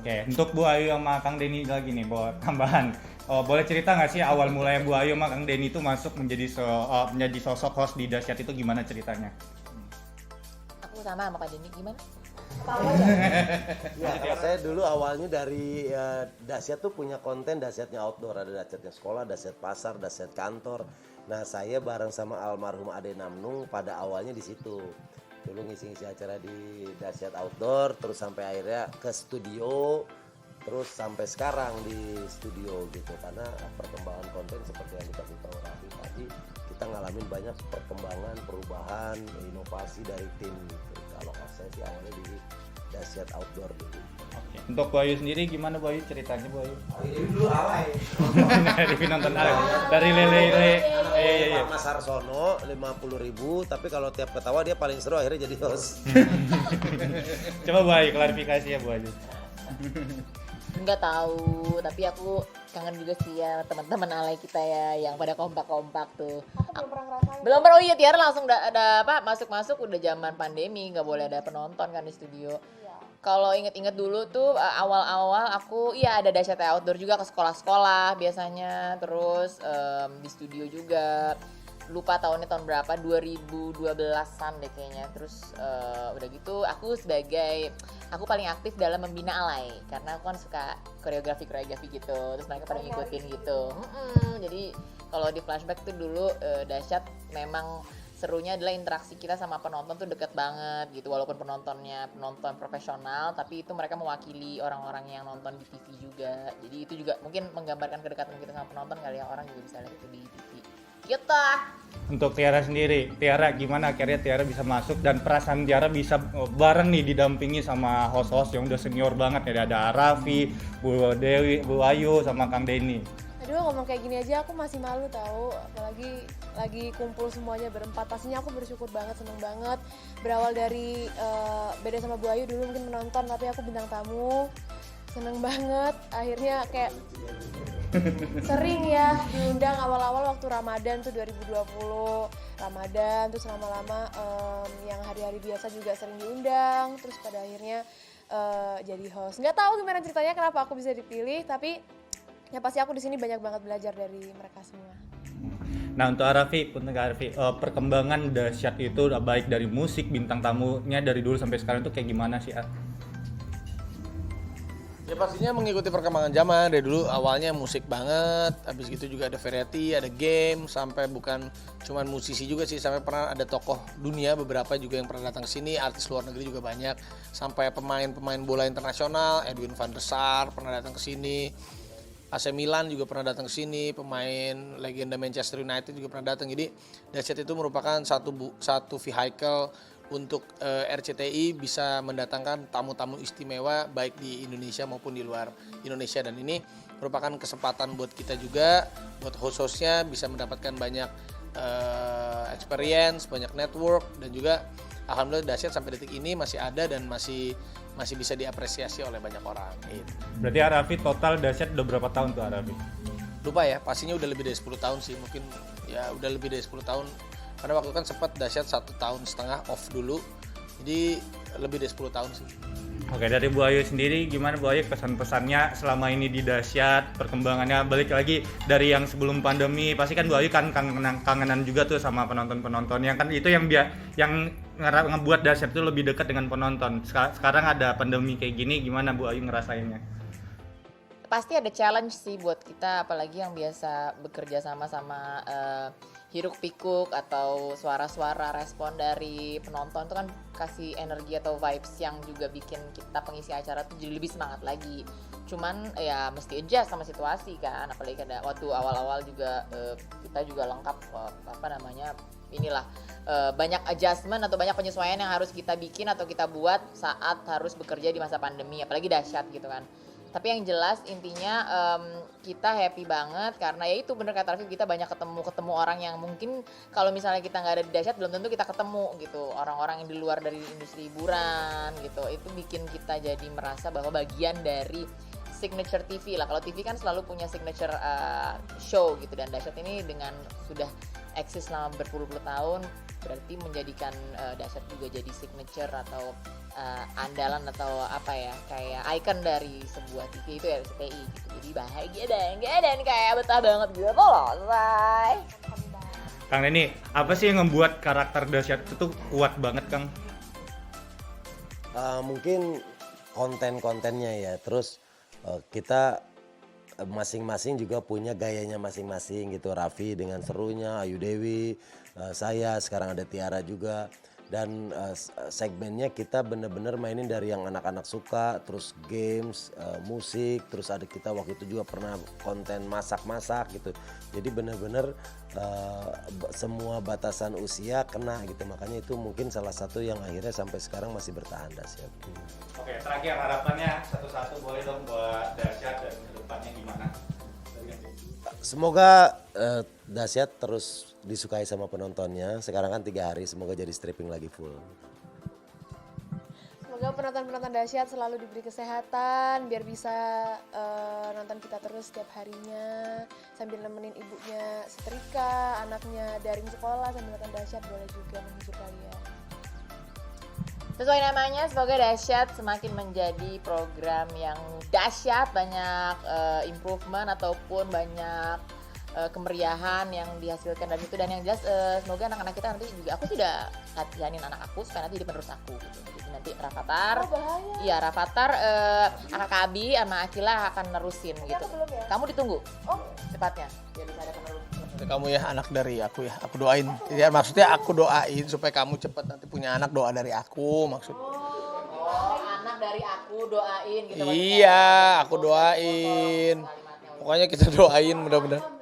Oke, untuk Bu Ayu sama Kang Denny lagi nih buat tambahan. Boleh cerita nggak sih awal mulanya Bu Ayu sama Kang Denny itu masuk menjadi sosok host di Dahsyat itu gimana ceritanya? Aku sama Kak Denny gimana? Ya, kalau saya dulu awalnya dari Dahsyat tuh punya konten dahsyatnya outdoor, ada dahsyatnya sekolah, dahsyat pasar, dahsyat kantor. Nah, saya bareng sama almarhum Ade Namnung pada awalnya di situ. Dulu ngisi-ngisi acara di Dahsyat Outdoor, terus sampai akhirnya ke studio, terus sampai sekarang di studio gitu. Karena perkembangan konten seperti yang dikasih tahu Raffi tadi, kita ngalamin banyak perkembangan, perubahan, inovasi dari tim gitu. Kalau saya sih awalnya di Dahsyat Outdoor dulu. Oke. Untuk Bu Ayu sendiri gimana Bu Ayu ceritanya Bu Ayu? Ini dulu alay. Dari penonton dari Lele. Iya. Mas Harsono 50.000, tapi kalau tiap ketawa dia paling seru akhirnya jadi host. Coba Bu Ayu klarifikasi ya Bu Ayu. Nggak tahu, tapi aku kangen juga sih ya teman-teman alay kita ya yang pada kompak-kompak tuh. Aku belum pernah ngerasain. Belum pernah, oh iya Tiara langsung ada apa masuk-masuk udah zaman pandemi, nggak boleh ada penonton kan di studio. Iya. Kalau inget-inget dulu tuh awal-awal aku iya ada Dahsyat Outdoor juga ke sekolah-sekolah biasanya, terus di studio juga. Lupa tahunnya tahun berapa, 2012-an deh kayaknya. Terus udah gitu aku paling aktif dalam membina alay karena aku kan suka koreografi gitu, terus mereka pada ngikutin gitu. Jadi kalau di flashback tuh dulu Dahsyat memang serunya adalah interaksi kita sama penonton tuh deket banget gitu, walaupun penontonnya penonton profesional tapi itu mereka mewakili orang-orang yang nonton di TV juga. Jadi itu juga mungkin menggambarkan kedekatan kita sama penonton kali ya, orang juga bisa lihat itu di TV gitu. Untuk Tiara sendiri, Tiara gimana akhirnya Tiara bisa masuk dan perasaan Tiara bisa bareng nih didampingi sama host-host yang udah senior banget ya, ada Raffi, Bu Dewi, Bu Ayu sama Kang Denny. Aduh, ngomong kayak gini aja aku masih malu tahu, apalagi lagi kumpul semuanya berempat. Pastinya aku bersyukur banget, seneng banget. Berawal dari beda sama Bu Ayu dulu mungkin menonton, tapi aku bintang tamu. Seneng banget, akhirnya kayak sering ya diundang awal-awal waktu Ramadan tuh 2020 Ramadan, terus lama-lama yang hari-hari biasa juga sering diundang, terus pada akhirnya jadi host. Nggak tahu gimana ceritanya kenapa aku bisa dipilih, tapi ya pasti aku di sini banyak banget belajar dari mereka semua. Nah untuk Arafi, perkembangan Dahsyat itu baik dari musik, bintang tamunya dari dulu sampai sekarang itu kayak gimana sih? Ya pastinya mengikuti perkembangan zaman. Dari dulu awalnya musik banget, habis gitu juga ada variety, ada game, sampai bukan cuman musisi juga sih, sampai pernah ada tokoh dunia beberapa juga yang pernah datang ke sini, artis luar negeri juga banyak, sampai pemain-pemain bola internasional, Edwin van der Sar pernah datang ke sini, AC Milan juga pernah datang ke sini, pemain legenda Manchester United juga pernah datang. Jadi Dahsyat itu merupakan satu vehicle untuk RCTI bisa mendatangkan tamu-tamu istimewa baik di Indonesia maupun di luar Indonesia, dan ini merupakan kesempatan buat kita juga, buat host-hostnya bisa mendapatkan banyak experience, banyak network, dan juga alhamdulillah Dahsyat sampai detik ini masih ada dan masih bisa diapresiasi oleh banyak orang. Gitu. Berarti Arafi total Dahsyat udah berapa tahun tuh Arafi? Lupa ya, pastinya udah lebih dari 10 tahun sih, mungkin ya udah lebih dari 10 tahun. Karena waktu kan sempat Dahsyat 1,5 tahun off dulu, jadi lebih dari 10 tahun sih. Oke, dari Bu Ayu sendiri gimana Bu Ayu pesan-pesannya selama ini di Dahsyat, perkembangannya balik lagi dari yang sebelum pandemi, pasti kan Bu Ayu kan kangenan juga tuh sama penonton-penontonnya kan, itu yang ngebuat Dahsyat itu lebih dekat dengan penonton. Sekarang ada pandemi kayak gini, gimana Bu Ayu ngerasainnya? Pasti ada challenge sih buat kita, apalagi yang biasa bekerja sama hiruk pikuk atau suara-suara respon dari penonton itu kan kasih energi atau vibes yang juga bikin kita pengisi acara tuh jadi lebih semangat lagi. Cuman ya mesti adjust sama situasi kan, apalagi kada waktu awal-awal juga kita juga lengkap banyak adjustment atau banyak penyesuaian yang harus kita bikin atau kita buat saat harus bekerja di masa pandemi, apalagi Dahsyat gitu kan. Tapi yang jelas intinya kita happy banget karena ya itu bener kata Raffi, kita banyak ketemu orang yang mungkin kalau misalnya kita nggak ada di Dahsyat belum tentu kita ketemu gitu, orang-orang yang di luar dari industri hiburan gitu. Itu bikin kita jadi merasa bahwa bagian dari signature TV lah. Kalau TV kan selalu punya signature show gitu, dan Dahsyat ini dengan sudah eksis selama berpuluh-puluh tahun berarti menjadikan Dahsyat juga jadi signature atau andalan atau apa ya, kayak icon dari sebuah TV itu ya RCTI gitu. Jadi bahagia dan kayak betah banget gitu loh, say. Kang Denny, apa sih yang membuat karakter Dahsyat itu tuh kuat banget, Kang? Mungkin konten-kontennya ya, terus kita masing-masing juga punya gayanya masing-masing gitu. Raffi dengan serunya, Ayu Dewi, saya, sekarang ada Tiara juga. Dan segmennya kita bener-bener mainin dari yang anak-anak suka, terus games, musik, terus ada kita waktu itu juga pernah konten masak-masak gitu. Jadi bener-bener semua batasan usia kena gitu, makanya itu mungkin salah satu yang akhirnya sampai sekarang masih bertahan Dahsyat. Oke, terakhir harapannya satu-satu boleh dong buat Dahsyat dan kedepannya gimana? Semoga Dahsyat terus disukai sama penontonnya. Sekarang kan 3 hari, semoga jadi stripping lagi full. Semoga penonton-penonton Dahsyat selalu diberi kesehatan biar bisa nonton kita terus setiap harinya sambil nemenin ibunya setrika, anaknya daring sekolah sambil nonton Dahsyat, boleh juga menghibur kalian. Sesuai namanya, semoga Dahsyat semakin menjadi program yang dahsyat, banyak improvement ataupun banyak kemeriahan yang dihasilkan dari itu. Dan yang jelas semoga anak-anak kita nanti juga, aku sudah latihanin anak aku supaya nanti jadi penerus aku gitu. Jadi nanti Rafathar, iya Rafathar, kakak Abi sama Akila akan nerusin gitu. Belum ya? Kamu ditunggu cepatnya biar bisa ada penerus. Kamu ya anak dari aku ya, aku doain. Ya maksudnya aku doain supaya kamu cepat nanti punya anak, doa dari aku maksud. Oh, anak dari aku doain gitu. Iya, aku doain. Pokoknya kita doain mudah-mudahan.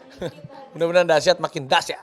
Mudah-mudahan Dahsyat makin dahsyat.